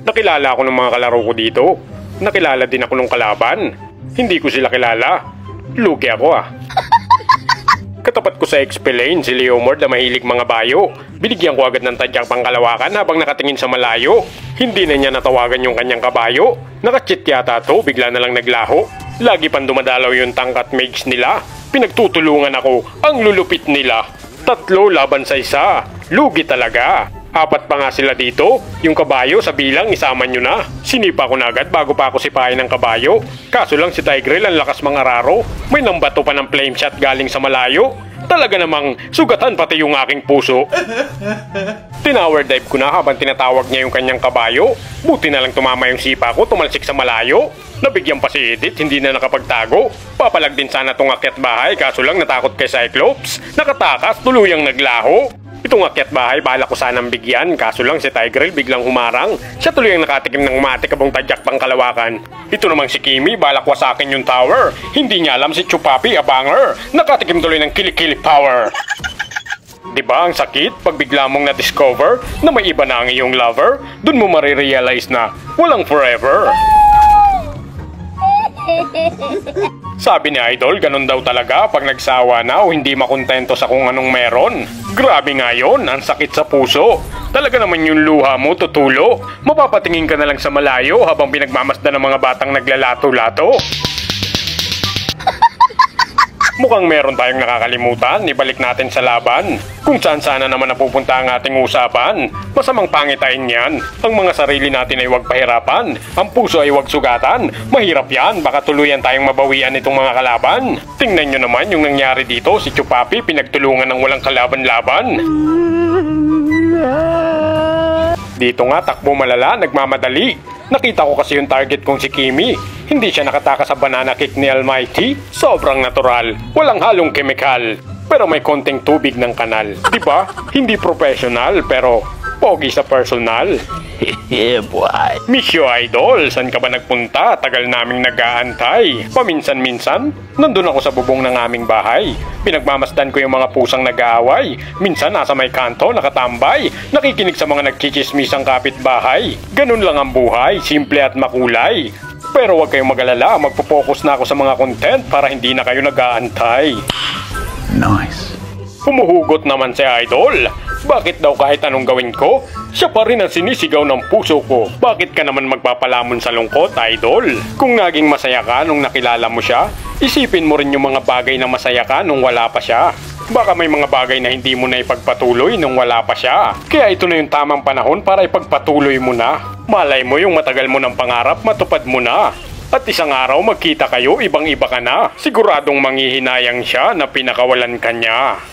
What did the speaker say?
Nakilala ako ng mga kalaro ko dito. Nakilala din ako ng kalaban. Hindi ko sila kilala. Lugi ako Katapat ko sa XP lane si Leomord na mahilig mga bayo. Binigyan ko agad ng tadyang pangkalawakan habang nakatingin sa malayo. Hindi na niya natawagan yung kanyang kabayo. Nakachit yata to, bigla na lang naglaho. Lagi pang dumadalaw yung tangkat mages nila. Pinagtutulungan ako, ang lulupit nila. 3 laban sa 1. Lugi talaga. 4 pa nga sila dito. Yung kabayo sa bilang isama nyo na. Sinipa ko na agad bago pa ako sipahin ng kabayo. Kaso lang si Tigreal ang lakas mga raro. May nambato pa ng flame shot galing sa malayo. Talaga namang sugatan pati yung aking puso. Tinower dive ko na habang tinatawag niya yung kanyang kabayo. Buti na lang tumama yung sipa ko, tumalsik sa malayo. Nabigyan pa si Edith, hindi na nakapagtago. Papalag din sana itong akyat bahay, kaso lang natakot kay Cyclops. Nakatakas, tuluyang naglaho. Itong akyat bahay, bala ko sanang bigyan, kaso lang si Tigreal biglang humarang. Siya tuloy ang nakatikim ng matikabong tadyak pang kalawakan. Ito namang si Kimi, balak wasakin yung tower. Hindi niya alam si Chupapi, abanger. Nakatikim tuloy ng kilikili power. Diba ang sakit pag bigla mong na-discover na may iba na ang iyong lover? Dun mo marirealize na walang forever. Sabi ni Idol, ganun daw talaga pag nagsawa na o hindi makontento sa kung anong meron. Grabe nga yun, ang sakit sa puso. Talaga naman yung luha mo tutulo. Mapapatingin ka na lang sa malayo habang pinagmamasdan ng mga batang naglalato-lato. Mukhang meron tayong nakakalimutan, ibalik natin sa laban. Kung saan sana naman napupunta ang ating usapan. Masamang pangitain yan. Ang mga sarili natin ay huwag pahirapan. Ang puso ay huwag sugatan. Mahirap yan, baka tuluyan tayong mabawian itong mga kalaban. Tingnan nyo naman yung nangyari dito, si Chupapi pinagtulungan ng walang kalaban-laban. Dito nga takbo malala, nagmamadali. Nakita ko kasi yung target kong si Kimi. Hindi siya nakatakas sa banana kick ni Almighty. Sobrang natural, walang halong kemikal. Pero may konting tubig ng kanal. Diba? Hindi professional pero pogi sa personal. Yeah, boy. Miss you, Idol. San ka ba nagpunta? Tagal naming nag-aantay. Paminsan-minsan, nandun ako sa bubong ng aming bahay. Pinagmamasdan ko yung mga pusang nag-aaway. Minsan nasa may kanto, nakatambay. Nakikinig sa mga nagchichismisang kapitbahay. Ganun lang ang buhay, simple at makulay. Pero huwag kayong mag-alala, magpo-focus na ako sa mga content para hindi na kayo nag-aantay. Nice. Humuhugot naman si Idol. Bakit daw kahit anong gawin ko, siya pa rin ang sinisigaw ng puso ko. Bakit ka naman magpapalamon sa lungkot, Idol? Kung naging masaya ka nung nakilala mo siya, isipin mo rin yung mga bagay na masaya ka nung wala pa siya. Baka may mga bagay na hindi mo na ipagpatuloy nung wala pa siya. Kaya ito na yung tamang panahon para ipagpatuloy mo na. Malay mo yung matagal mo ng pangarap, matupad mo na. At isang araw magkita kayo, ibang-iba ka na. Siguradong manghihinayang siya na pinakawalan ka niya.